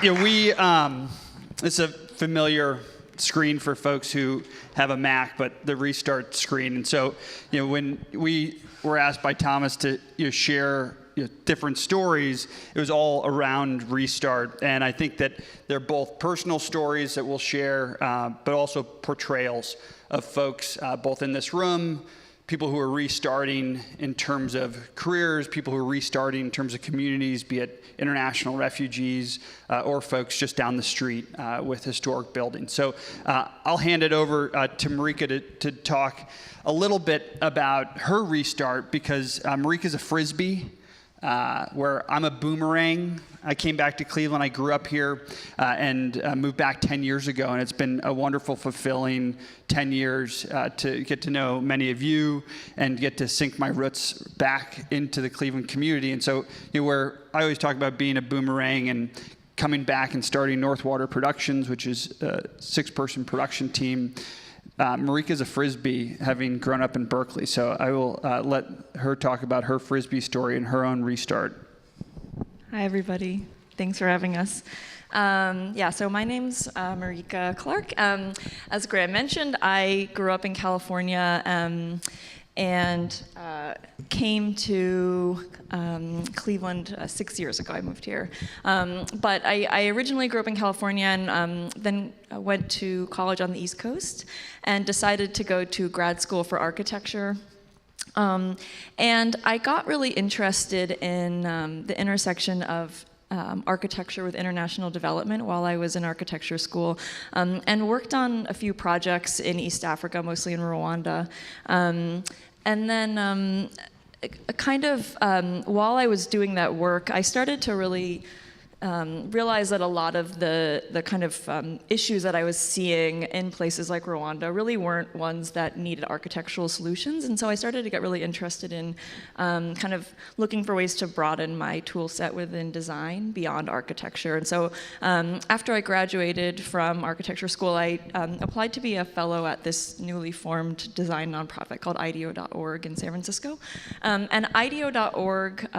It's a familiar screen for folks who have a Mac, but the restart screen. And so, when we were asked by Thomas to share different stories, it was all around restart. And I think that they're both personal stories that we'll share, but also portrayals of folks both in this room, people who are restarting in terms of careers, people who are restarting in terms of communities, be it international refugees or folks just down the street with historic buildings. So I'll hand it over to Marika to talk a little bit about her restart, because Marika's a Frisbee, where I'm a boomerang. I came back to Cleveland. I grew up here and moved back 10 years ago, and it's been a wonderful, fulfilling 10 years to get to know many of you and get to sink my roots back into the Cleveland community. And so, where I always talk about being a boomerang and coming back and starting Northwater Productions, which is a 6-person production team. Marika's a Frisbee, having grown up in Berkeley, so I will let her talk about her Frisbee story and her own restart. Hi, everybody. Thanks for having us. So my name's Marika Clark. As Graham mentioned, I grew up in California and came to Cleveland 6 years ago. I moved here. But I originally grew up in California and then went to college on the East Coast and decided to go to grad school for architecture. And I got really interested in the intersection of architecture with international development while I was in architecture school, and worked on a few projects in East Africa, mostly in Rwanda. And then while I was doing that work, I started to really realized that a lot of the kind of issues that I was seeing in places like Rwanda really weren't ones that needed architectural solutions. And so I started to get really interested in kind of looking for ways to broaden my tool set within design beyond architecture. And so after I graduated from architecture school, I applied to be a fellow at this newly formed design nonprofit called IDEO.org in San Francisco. And IDEO.org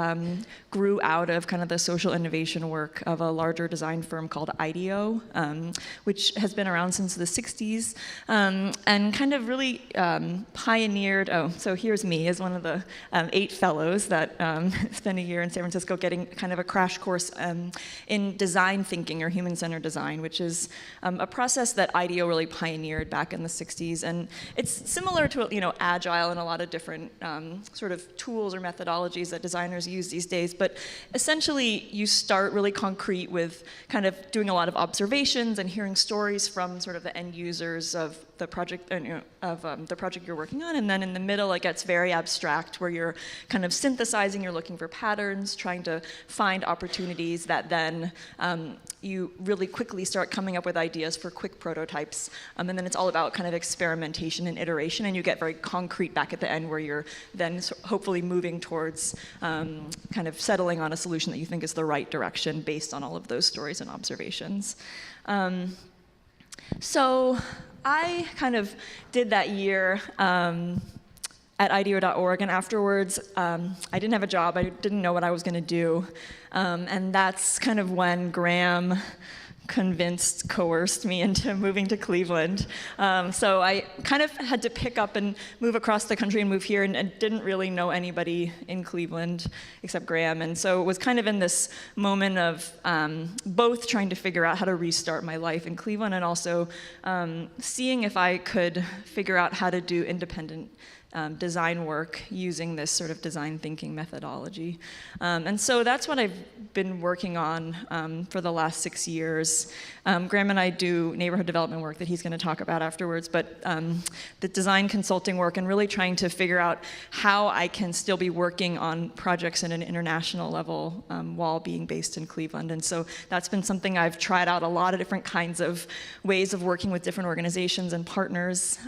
grew out of kind of the social innovation work of a larger design firm called IDEO, which has been around since the 60s, and kind of really pioneered, so here's me as one of the 8 fellows that spent a year in San Francisco getting kind of a crash course in design thinking or human-centered design, which is a process that IDEO really pioneered back in the 60s. And it's similar to, Agile and a lot of different sort of tools or methodologies that designers use these days, but essentially you start really concrete with kind of doing a lot of observations and hearing stories from sort of the end users of the project, the project you're working on, and then in the middle it gets very abstract, where you're kind of synthesizing, you're looking for patterns, trying to find opportunities that then you really quickly start coming up with ideas for quick prototypes, and then it's all about kind of experimentation and iteration, and you get very concrete back at the end, where you're then hopefully moving towards kind of settling on a solution that you think is the right direction based on all of those stories and observations. So I kind of did that year at IDEO.org, and afterwards I didn't have a job. I didn't know what I was going to do, and that's kind of when Graham coerced me into moving to Cleveland. So I kind of had to pick up and move across the country and move here, and didn't really know anybody in Cleveland except Graham. And so it was kind of in this moment of both trying to figure out how to restart my life in Cleveland, and also seeing if I could figure out how to do independent design work using this sort of design thinking methodology. And so that's what I've been working on for the last 6 years. Graham and I do neighborhood development work that he's going to talk about afterwards, but the design consulting work and really trying to figure out how I can still be working on projects at an international level while being based in Cleveland. And so that's been something I've tried out a lot of different kinds of ways of working with different organizations and partners.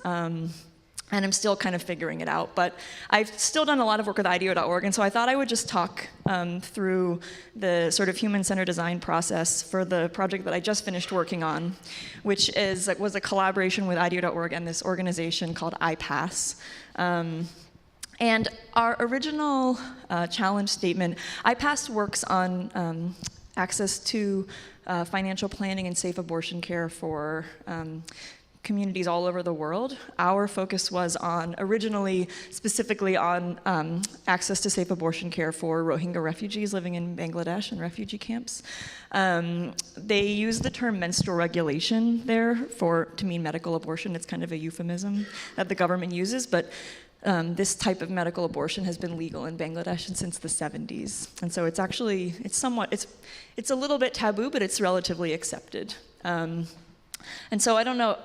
And I'm still kind of figuring it out. But I've still done a lot of work with IDEO.org, and so I thought I would just talk through the sort of human-centered design process for the project that I just finished working on, which was a collaboration with IDEO.org and this organization called iPass. And our original challenge statement, iPass works on access to financial planning and safe abortion care for communities all over the world. Our focus was originally specifically on access to safe abortion care for Rohingya refugees living in Bangladesh in refugee camps. They use the term menstrual regulation there to mean medical abortion. It's kind of a euphemism that the government uses, but this type of medical abortion has been legal in Bangladesh since the 70s. And so it's a little bit taboo, but it's relatively accepted. And so I don't know,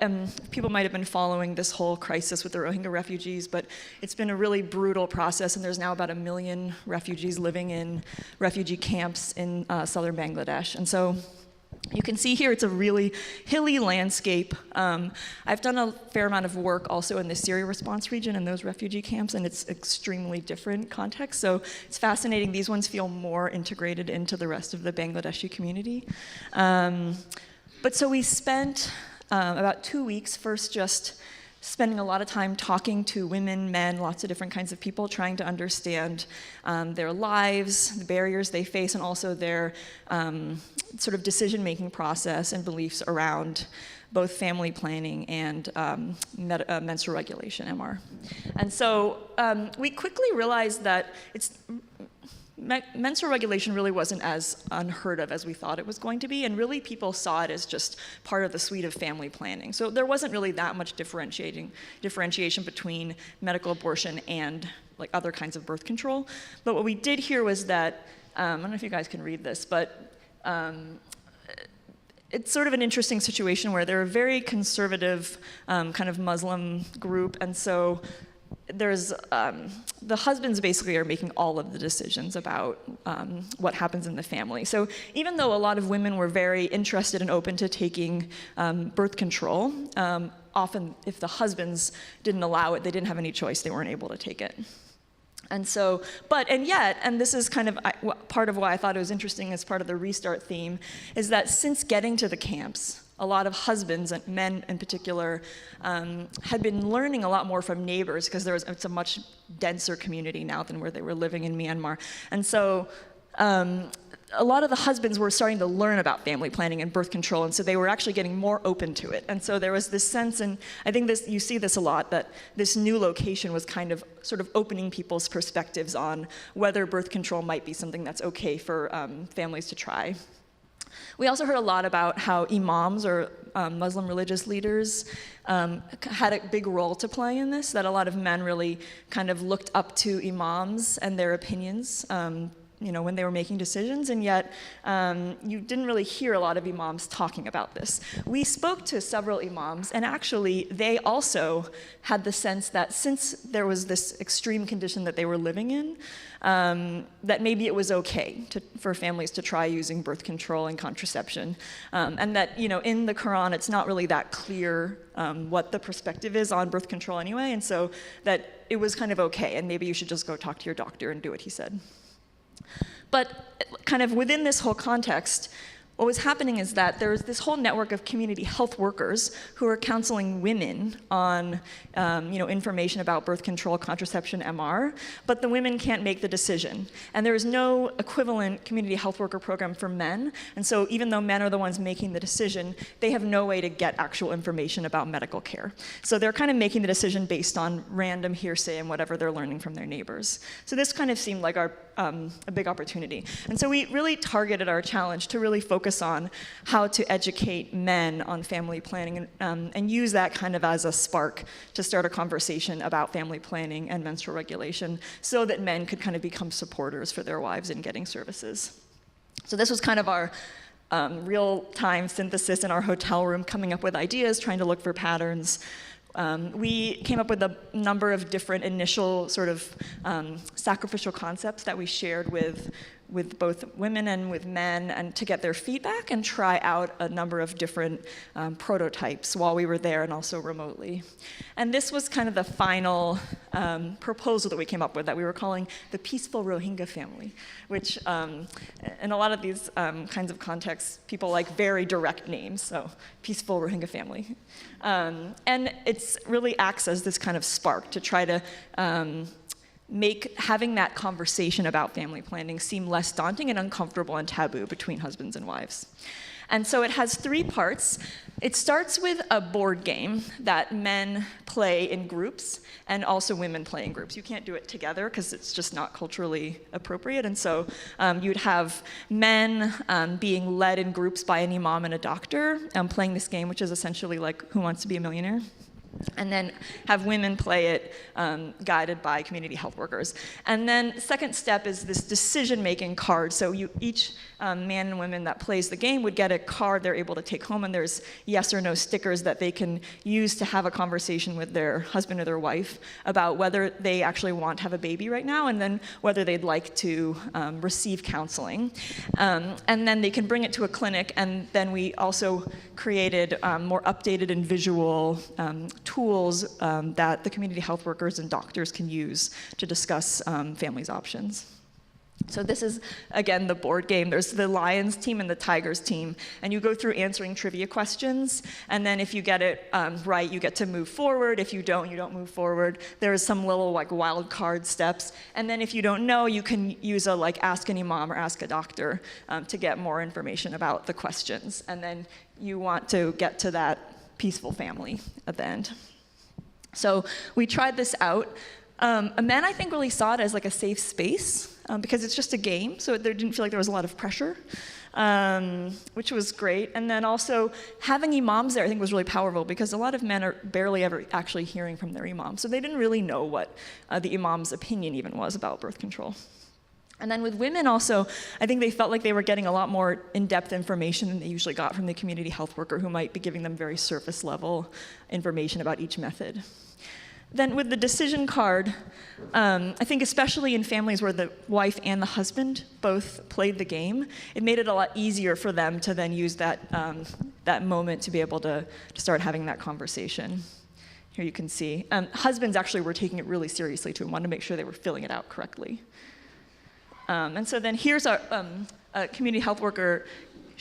people might have been following this whole crisis with the Rohingya refugees, but it's been a really brutal process, and there's now about 1 million refugees living in refugee camps in southern Bangladesh. And so you can see here it's a really hilly landscape. I've done a fair amount of work also in the Syria response region in those refugee camps, and it's extremely different context. So it's fascinating. These ones feel more integrated into the rest of the Bangladeshi community. But so we spent about 2 weeks first just spending a lot of time talking to women, men, lots of different kinds of people, trying to understand their lives, the barriers they face, and also their sort of decision-making process and beliefs around both family planning and menstrual regulation, MR. And so we quickly realized that menstrual regulation really wasn't as unheard of as we thought it was going to be, and really people saw it as just part of the suite of family planning. So there wasn't really that much differentiation between medical abortion and like other kinds of birth control. But what we did here was that, I don't know if you guys can read this, but it's sort of an interesting situation where they're a very conservative kind of Muslim group, and so there's the husbands basically are making all of the decisions about what happens in the family. So even though a lot of women were very interested and open to taking birth control, often if the husbands didn't allow it, they didn't have any choice, they weren't able to take it. And so, and this is kind of part of why I thought it was interesting as part of the restart theme, is that since getting to the camps, a lot of husbands, and men in particular, had been learning a lot more from neighbors because it's a much denser community now than where they were living in Myanmar. And so a lot of the husbands were starting to learn about family planning and birth control, and so they were actually getting more open to it. And so there was this sense, and I think you see this a lot, that this new location was kind of sort of opening people's perspectives on whether birth control might be something that's okay for families to try. We also heard a lot about how imams, or Muslim religious leaders, had a big role to play in this, that a lot of men really kind of looked up to imams and their opinions when they were making decisions, and yet you didn't really hear a lot of imams talking about this. We spoke to several imams, and actually they also had the sense that since there was this extreme condition that they were living in, that maybe it was okay for families to try using birth control and contraception, and that in the Quran it's not really that clear what the perspective is on birth control anyway, and so that it was kind of okay, and maybe you should just go talk to your doctor and do what he said. But kind of within this whole context, what was happening is that there was this whole network of community health workers who were counseling women on information about birth control, contraception, MR, but the women can't make the decision. And there is no equivalent community health worker program for men, and so even though men are the ones making the decision, they have no way to get actual information about medical care. So they're kind of making the decision based on random hearsay and whatever they're learning from their neighbors. So this kind of seemed like a big opportunity. And so we really targeted our challenge to really focus on how to educate men on family planning and use that kind of as a spark to start a conversation about family planning and menstrual regulation so that men could kind of become supporters for their wives in getting services. So this was kind of our real-time synthesis in our hotel room, coming up with ideas, trying to look for patterns. We came up with a number of different initial sort of sacrificial concepts that we shared with both women and with men, and to get their feedback and try out a number of different prototypes while we were there and also remotely. And this was kind of the final proposal that we came up with, that we were calling the Peaceful Rohingya Family, which in a lot of these kinds of contexts, people like very direct names, so Peaceful Rohingya Family. And it really acts as this kind of spark to try to make having that conversation about family planning seem less daunting and uncomfortable and taboo between husbands and wives. And so it has 3 parts. It starts with a board game that men play in groups and also women play in groups. You can't do it together because it's just not culturally appropriate. And so you'd have men being led in groups by an imam and a doctor playing this game, which is essentially like Who Wants to Be a Millionaire? And then have women play it guided by community health workers. And then the second step is this decision-making card. So each man and woman that plays the game would get a card they're able to take home, and there's yes or no stickers that they can use to have a conversation with their husband or their wife about whether they actually want to have a baby right now, and then whether they'd like to receive counseling. And then they can bring it to a clinic, and then we also created more updated and visual tools that the community health workers and doctors can use to discuss families' options. So this is, again, the board game. There's the Lions team and the Tigers team, and you go through answering trivia questions, and then if you get it right, you get to move forward. If you don't move forward. There's some little like wild card steps, and then if you don't know, you can use a like ask an imam or ask a doctor to get more information about the questions, and then you want to get to that peaceful family at the end. So we tried this out. Men, I think, really saw it as like a safe space because it's just a game, so there didn't feel like there was a lot of pressure, which was great. And then also having imams there, I think, was really powerful because a lot of men are barely ever actually hearing from their imam, so they didn't really know what the imam's opinion even was about birth control. And then with women also, I think they felt like they were getting a lot more in-depth information than they usually got from the community health worker, who might be giving them very surface level information about each method. Then with the decision card, I think especially in families where the wife and the husband both played the game, it made it a lot easier for them to then use that, that moment to be able to start having that conversation. Here you can see. Husbands actually were taking it really seriously too and wanted to make sure they were filling it out correctly. And so then here's our community health worker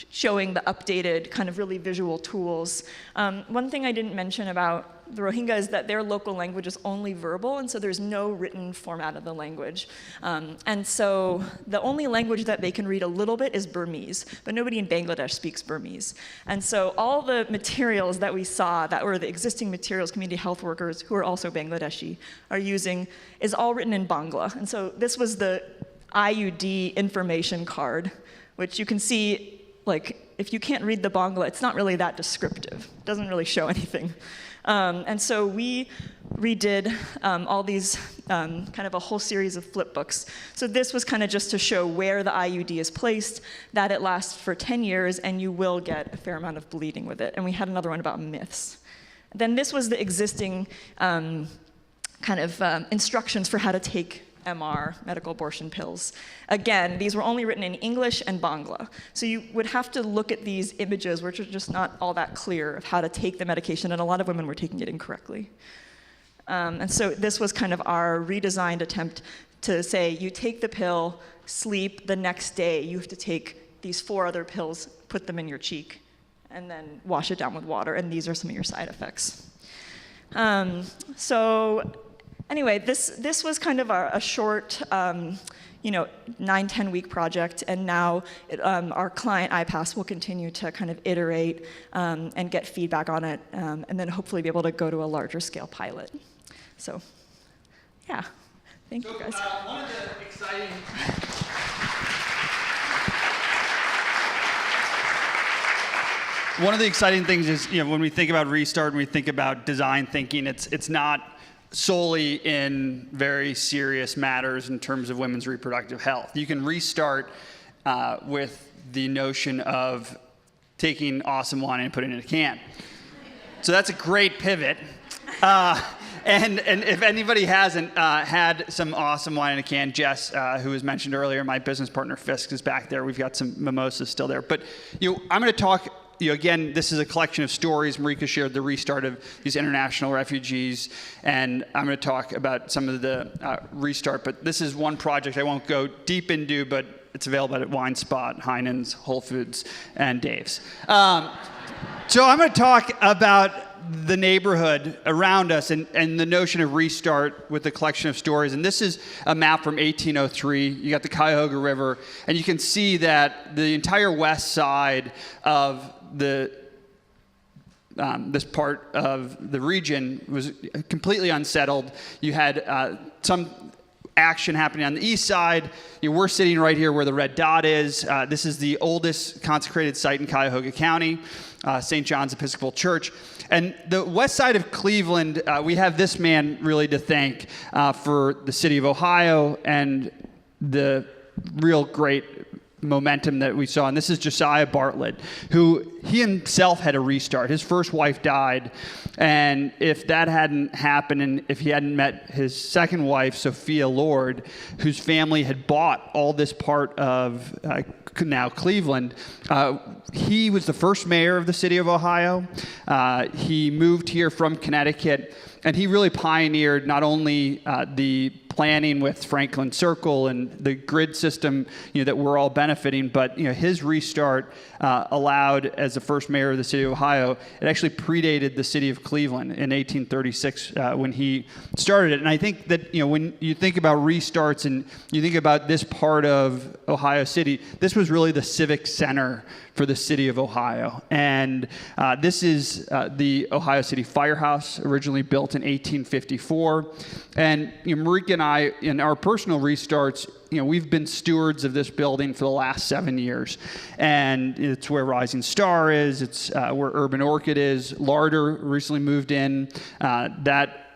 showing the updated kind of really visual tools. One thing I didn't mention about the Rohingya is that their local language is only verbal, and so there's no written format of the language. And so the only language that they can read a little bit is Burmese, but nobody in Bangladesh speaks Burmese. And so all the materials that we saw that were the existing materials community health workers, who are also Bangladeshi, are using, is all written in Bangla. And so this was the IUD information card, which you can see, like, if you can't read the Bangla, it's not really that descriptive. It doesn't really show anything. And so we redid all these kind of a whole series of flip books. So this was kind of just to show where the IUD is placed, that it lasts for 10 years, and you will get a fair amount of bleeding with it. And we had another one about myths. Then this was the existing kind of instructions for how to take MR, medical abortion pills. Again, these were only written in English and Bangla. So you would have to look at these images, which are just not all that clear, of how to take the medication, and a lot of women were taking it incorrectly. And so this was kind of our redesigned attempt to say, you take the pill, sleep, the next day you have to take these 4 other pills, put them in your cheek, and then wash it down with water, and these are some of your side effects. Anyway, this was kind of a short, 9-10 week project, and now our client iPass will continue to kind of iterate and get feedback on it, and then hopefully be able to go to a larger scale pilot. So, yeah, thank you guys. One of the exciting One of the exciting things is, when we think about Restart and we think about design thinking, it's not solely in very serious matters in terms of women's reproductive health. You can restart with the notion of taking awesome wine and putting it in a can. So that's a great pivot. And if anybody hasn't had some awesome wine in a can, Jess, who was mentioned earlier, my business partner Fisk is back there. We've got some mimosas still there. But I'm going to talk. Again, this is a collection of stories. Marika shared the restart of these international refugees, and I'm going to talk about some of the restart. But this is one project I won't go deep into, but it's available at Wine Spot, Heinen's, Whole Foods, and Dave's. So I'm going to talk about the neighborhood around us and the notion of restart with a collection of stories. And this is a map from 1803. You got the Cuyahoga River, and you can see that the entire west side of the this part of the region was completely unsettled. You had some action happening on the east side. We're sitting right here where the red dot is. This is the oldest consecrated site in Cuyahoga County, St. John's Episcopal Church. And the west side of Cleveland, we have this man really to thank for the city of Ohio and the real great momentum that we saw. And this is Josiah Bartlett, who he himself had a restart. His first wife died. And if that hadn't happened, and if he hadn't met his second wife, Sophia Lord, whose family had bought all this part of now Cleveland, he was the first mayor of the city of Ohio. He moved here from Connecticut, and he really pioneered not only the planning with Franklin Circle and the grid system, that we're all benefiting, but his restart allowed, as the first mayor of the city of Ohio, it actually predated the city of Cleveland in 1836 when he started it. And I think that when you think about restarts and you think about this part of Ohio City, this was really the civic center for the city of Ohio. And this is the Ohio City Firehouse, originally built in 1854. And Marika and I, in our personal restarts, we've been stewards of this building for the last 7 years. And it's where Rising Star is. It's where Urban Orchid is. Larder recently moved in. That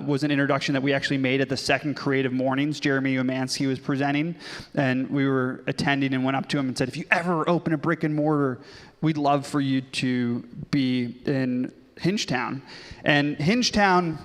was an introduction that we actually made at the second CreativeMornings. Jeremy Umansky was presenting, and we were attending and went up to him and said, if you ever open a brick and mortar, we'd love for you to be in Hingetown. And Hingetown,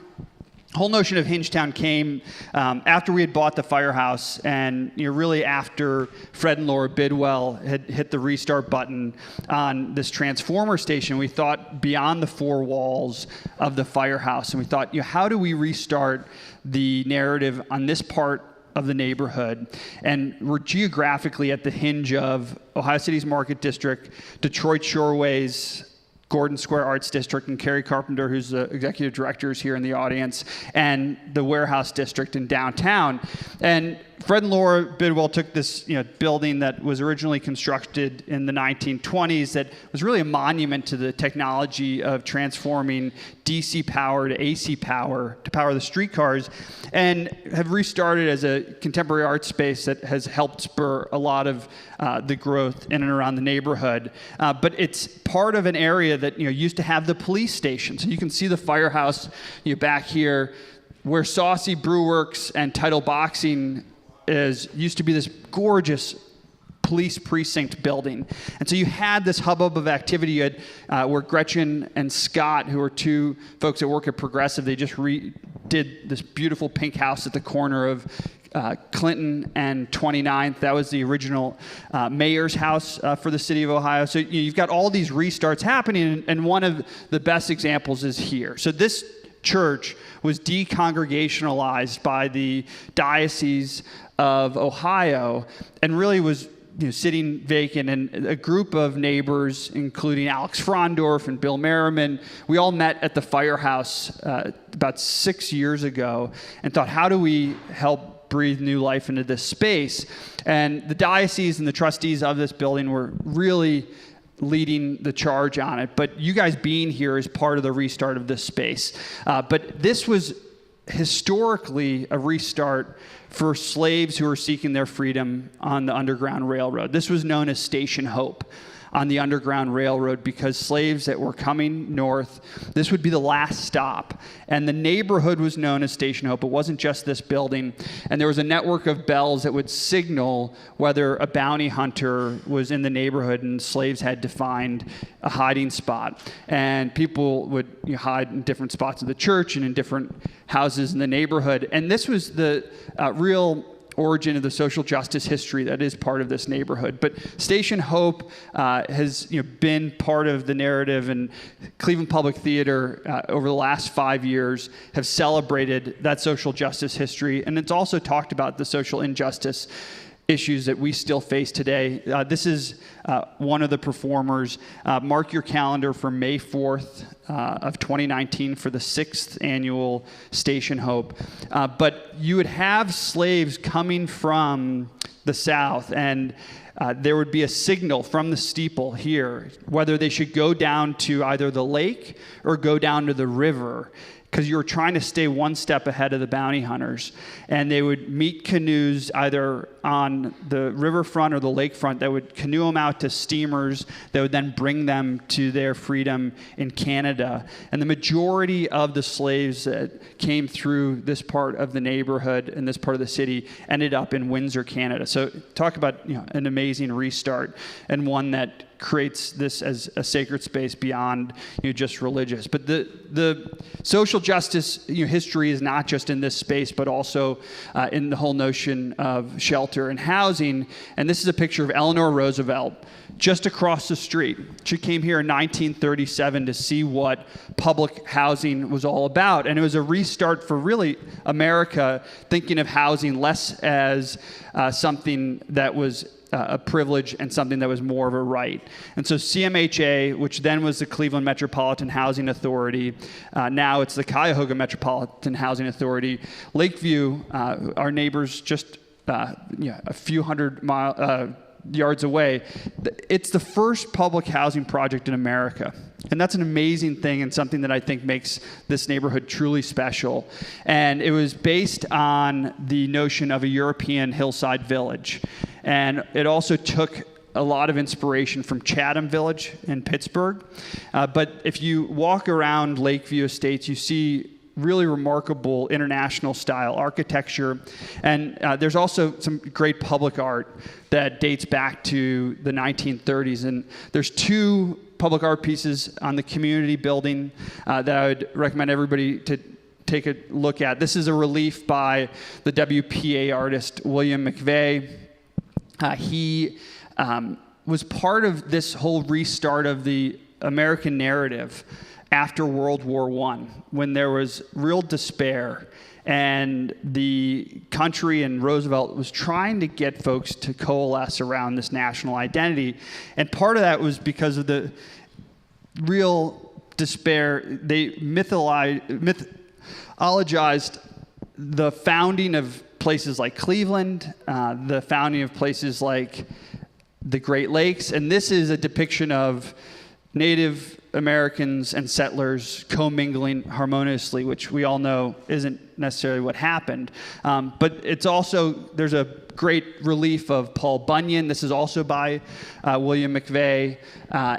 whole notion of Hingetown came after we had bought the firehouse, and really after Fred and Laura Bidwell had hit the restart button on this transformer station. We thought beyond the four walls of the firehouse, and we thought, how do we restart the narrative on this part of the neighborhood? And we're geographically at the hinge of Ohio City's Market District, Detroit Shoreways, Gordon Square Arts District, and Carrie Carpenter, who's the executive director, is here in the audience, and the Warehouse District in downtown. And Fred and Laura Bidwell took this building that was originally constructed in the 1920s that was really a monument to the technology of transforming DC power to AC power to power the streetcars, and have restarted as a contemporary art space that has helped spur a lot of the growth in and around the neighborhood. But it's part of an area that used to have the police station. So you can see the firehouse back here, where Saucy Brewworks and Title Boxing used to be this gorgeous police precinct building. And so you had this hubbub of activity. You had where Gretchen and Scott, who are two folks that work at Progressive, they just did this beautiful pink house at the corner of Clinton and 29th. That was the original mayor's house for the city of Ohio. So you've got all these restarts happening, and one of the best examples is here. So this church was decongregationalized by the Diocese of Ohio, and really was sitting vacant. And a group of neighbors, including Alex Frondorf and Bill Merriman, we all met at the firehouse about 6 years ago and thought, how do we help breathe new life into this space? And the diocese and the trustees of this building were really leading the charge on it. But you guys being here is part of the restart of this space. But this was historically a restart for slaves who were seeking their freedom on the Underground Railroad. This was known as Station Hope on the Underground Railroad, because slaves that were coming north, this would be the last stop. And the neighborhood was known as Station Hope. It wasn't just this building. And there was a network of bells that would signal whether a bounty hunter was in the neighborhood, and slaves had to find a hiding spot. And people would hide in different spots of the church and in different houses in the neighborhood. And this was the real origin of the social justice history that is part of this neighborhood. But Station Hope has been part of the narrative, and Cleveland Public Theater over the last 5 years have celebrated that social justice history, and it's also talked about the social injustice. issues that we still face today. This is one of the performers. Mark your calendar for May 4th of 2019 for the 6th annual Station Hope. But you would have slaves coming from the South, and there would be a signal from the steeple here, whether they should go down to either the lake or go down to the river, because you were trying to stay one step ahead of the bounty hunters. And they would meet canoes either on the riverfront or the lakefront that would canoe them out to steamers that would then bring them to their freedom in Canada. And the majority of the slaves that came through this part of the neighborhood and this part of the city ended up in Windsor, Canada. So talk about an amazing restart, and one that creates this as a sacred space beyond just religious. But the social justice history is not just in this space, but also in the whole notion of shelter and housing. And this is a picture of Eleanor Roosevelt just across the street. She came here in 1937 to see what public housing was all about. And it was a restart for really America, thinking of housing less as something that was a privilege and something that was more of a right. And so CMHA, which then was the Cleveland Metropolitan Housing Authority, now it's the Cuyahoga Metropolitan Housing Authority, Lakeview, our neighbors just a few hundred yards away, it's the first public housing project in America. And that's an amazing thing, and something that I think makes this neighborhood truly special. And it was based on the notion of a European hillside village. And it also took a lot of inspiration from Chatham Village in Pittsburgh. But if you walk around Lakeview Estates, you see really remarkable international style architecture. And there's also some great public art that dates back to the 1930s. And there's two public art pieces on the community building that I would recommend everybody to take a look at. This is a relief by the WPA artist William Mcveigh. He was part of this whole restart of the American narrative after World War I, when there was real despair, and the country and Roosevelt was trying to get folks to coalesce around this national identity. And part of that was because of the real despair. They mythologized the founding of places like Cleveland, the founding of places like the Great Lakes. And this is a depiction of Native Americans and settlers commingling harmoniously, which we all know isn't necessarily what happened. But it's also, there's a great relief of Paul Bunyan. This is also by William Mcveigh.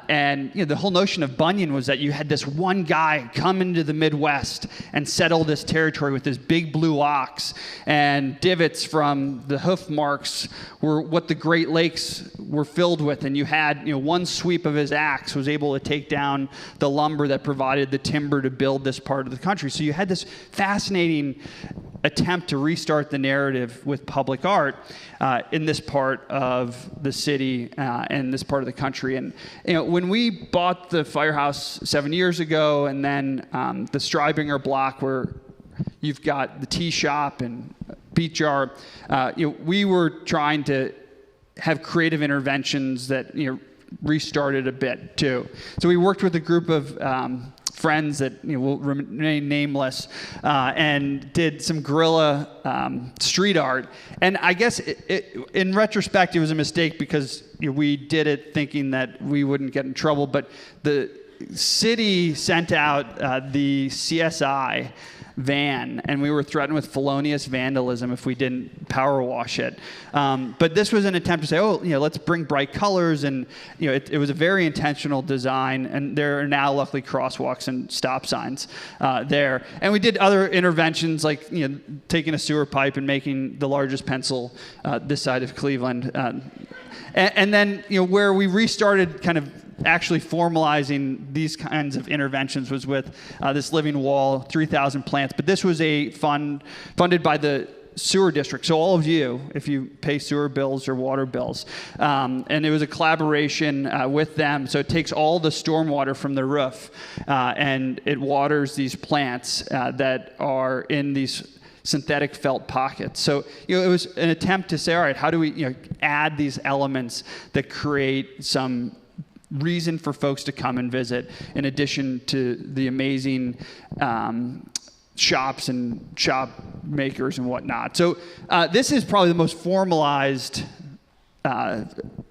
And the whole notion of Bunyan was that you had this one guy come into the Midwest and settle this territory with this big blue ox, and divots from the hoof marks were what the Great Lakes were filled with. And you had, one sweep of his axe was able to take down the lumber that provided the timber to build this part of the country. So you had this fascinating attempt to restart the narrative with public art in this part of the city and this part of the country. And when we bought the firehouse 7 years ago, and then the Strybinger block where you've got the tea shop and beet jar, we were trying to have creative interventions that restarted a bit too. So we worked with a group of friends that will remain nameless, and did some guerrilla street art. And I guess in retrospect, it was a mistake, because we did it thinking that we wouldn't get in trouble. But the city sent out the CSI van, and we were threatened with felonious vandalism if we didn't power wash it. But this was an attempt to say, let's bring bright colors, and it was a very intentional design, and there are now luckily crosswalks and stop signs there. And we did other interventions, like taking a sewer pipe and making the largest pencil this side of Cleveland. And then where we restarted kind of actually formalizing these kinds of interventions was with this living wall, 3,000 plants. But this was a fund funded by the sewer district. So all of you, if you pay sewer bills or water bills, and it was a collaboration with them. So it takes all the stormwater from the roof and it waters these plants that are in these synthetic felt pockets. So it was an attempt to say, all right, how do we add these elements that create some reason for folks to come and visit, in addition to the amazing shops and shop makers and whatnot. So this is probably the most formalized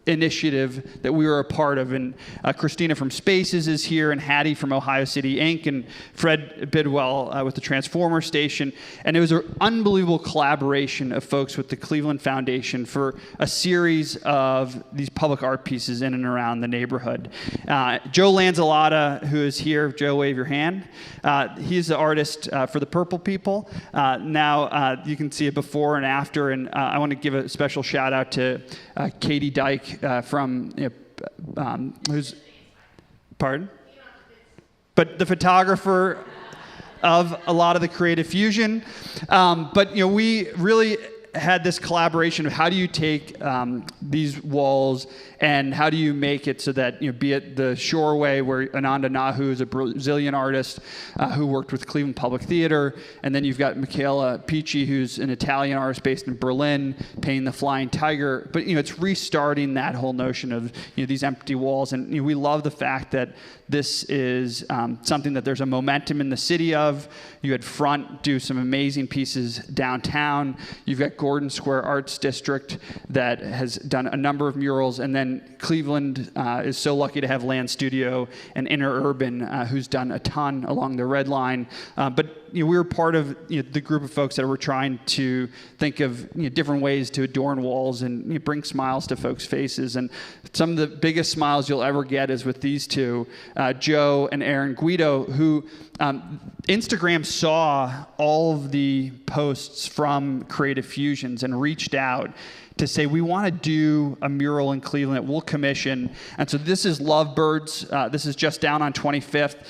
initiative that we were a part of. And Christina from Spaces is here, and Hattie from Ohio City Inc., and Fred Bidwell with the Transformer Station. And it was an unbelievable collaboration of folks with the Cleveland Foundation for a series of these public art pieces in and around the neighborhood. Joe Lanzalotta, who is here, Joe, wave your hand. He's the artist for the Purple People. Now you can see it before and after, and I want to give a special shout out to Katie Dyke from, who's, pardon? But the photographer of a lot of the Creative Fusion. But we really had this collaboration of how do you take these walls and how do you make it so that, be it the Shoreway, where Ananda Nahu is a Brazilian artist who worked with Cleveland Public Theater, and then you've got Michaela Picci, who's an Italian artist based in Berlin, painting the Flying Tiger. But, it's restarting that whole notion of, these empty walls. And we love the fact that this is something that there's a momentum in the city of. You had Front do some amazing pieces downtown. You've got Gordon Square Arts District that has done a number of murals. And then Cleveland is so lucky to have Land Studio and Interurban, who's done a ton along the Red Line. But we were part of the group of folks that were trying to think of different ways to adorn walls and bring smiles to folks' faces. And some of the biggest smiles you'll ever get is with these two, Joe and Aaron Guido, who Instagram saw all of the posts from Creative Fusions and reached out to say, we want to do a mural in Cleveland that we'll commission. And so this is Lovebirds. This is just down on 25th.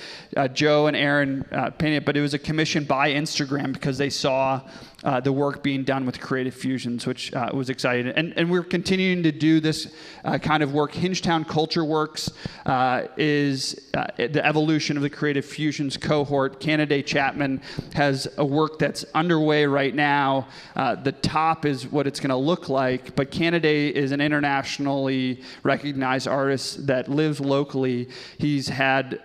Joe and Aaron painted it, but it was a commission by Instagram because they saw the work being done with Creative Fusions, which was exciting. And we're continuing to do this kind of work. Hingetown Culture Works is the evolution of the Creative Fusions cohort. Canada Chapman has a work that's underway right now. The top is what it's going to look like, but Canada is an internationally recognized artist that lives locally. He's had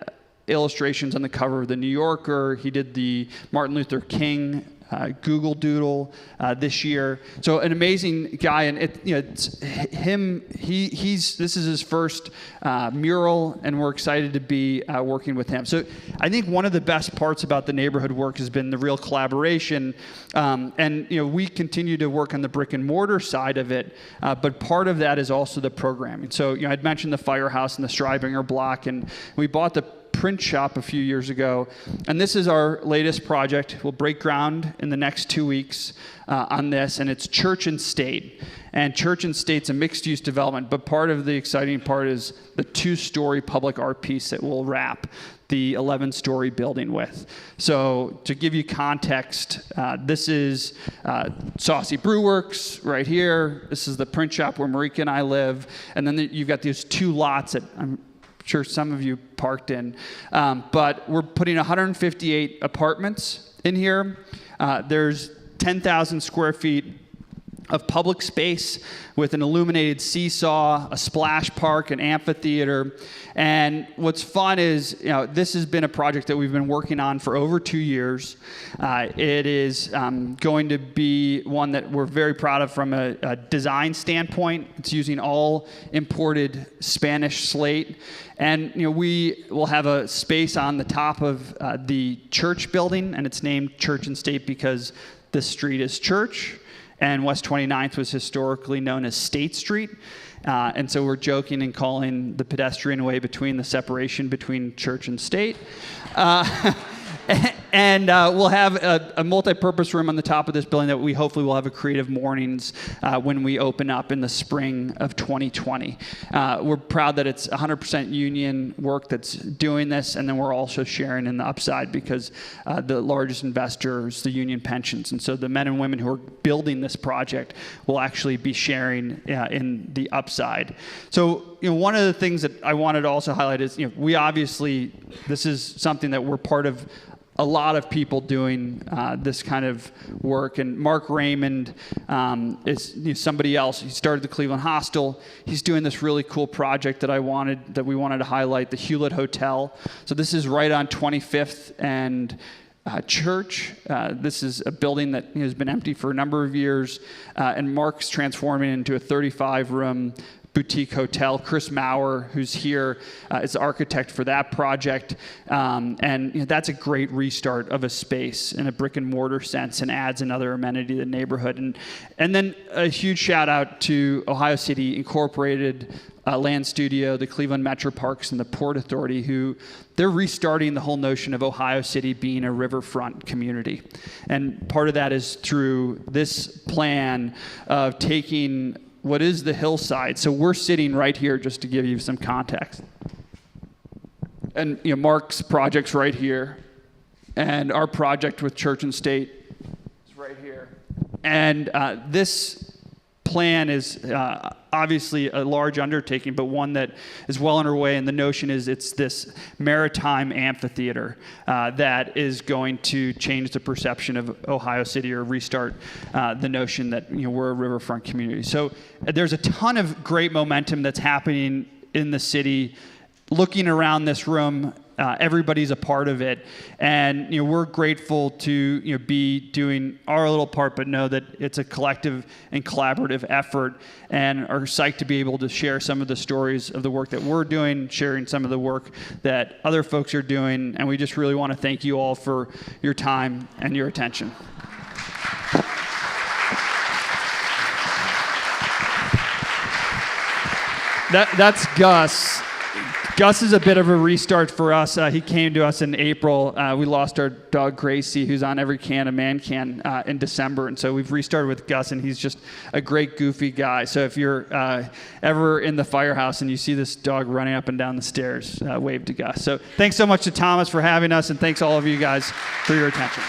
illustrations on the cover of the New Yorker. He did the Martin Luther King Google Doodle this year. So an amazing guy, and it's him. This is his first mural, and we're excited to be working with him. So I think one of the best parts about the neighborhood work has been the real collaboration, and we continue to work on the brick and mortar side of it, but part of that is also the programming. So I'd mentioned the Firehouse and the Streibinger block, and we bought the print shop a few years ago, and this is our latest project. We'll break ground in the next 2 weeks on this, and it's Church and State. And Church and State's a mixed-use development, but part of the exciting part is the 2-story public art piece that we'll wrap the 11-story building with. So to give you context, this is Saucy Brew Works right here. This is the print shop where Marika and I live, and then you've got these 2 lots that I'm sure some of you parked in. But we're putting 158 apartments in here. There's 10,000 square feet of public space with an illuminated seesaw, a splash park, an amphitheater. And what's fun is, this has been a project that we've been working on for over 2 years. It is going to be one that we're very proud of from a design standpoint. It's using all imported Spanish slate. And we will have a space on the top of the church building, and it's named Church and State because this street is Church, and West 29th was historically known as State Street. And so we're joking and calling the pedestrian way between the separation between church and state. And we'll have a multi-purpose room on the top of this building that we hopefully will have a Creative Mornings when we open up in the spring of 2020. We're proud that it's 100% union work that's doing this, and then we're also sharing in the upside because the largest investor is the union pensions. And so the men and women who are building this project will actually be sharing in the upside. So one of the things that I wanted to also highlight is, we obviously, this is something that we're part of a lot of people doing this kind of work. And Mark Raymond is somebody else. He started the Cleveland Hostel. He's doing this really cool project that we wanted to highlight, the Hewlett Hotel. So this is right on 25th and Church. This is a building that has been empty for a number of years, and Mark's transforming it into a 35-room boutique hotel. Chris Maurer, who's here, is the architect for that project, and that's a great restart of a space in a brick and mortar sense, and adds another amenity to the neighborhood. And then a huge shout out to Ohio City Incorporated, Land Studio, the Cleveland Metro Parks, and the Port Authority, who they're restarting the whole notion of Ohio City being a riverfront community. And part of that is through this plan of taking what is the hillside. So we're sitting right here, just to give you some context. And Mark's project's right here, and our project with Church and State is right here. And this plan is obviously a large undertaking, but one that is well underway. And the notion is it's this maritime amphitheater that is going to change the perception of Ohio City, or restart the notion that we're a riverfront community. So there's a ton of great momentum that's happening in the city. Looking around this room, everybody's a part of it, and we're grateful to be doing our little part, but know that it's a collective and collaborative effort, and are psyched to be able to share some of the stories of the work that we're doing, sharing some of the work that other folks are doing, and we just really want to thank you all for your time and your attention. That's Gus. Gus is a bit of a restart for us. He came to us in April. We lost our dog Gracie, who's on every can a man can, in December. And so we've restarted with Gus, and he's just a great, goofy guy. So if you're ever in the firehouse and you see this dog running up and down the stairs, wave to Gus. So thanks so much to Thomas for having us, and thanks all of you guys for your attention.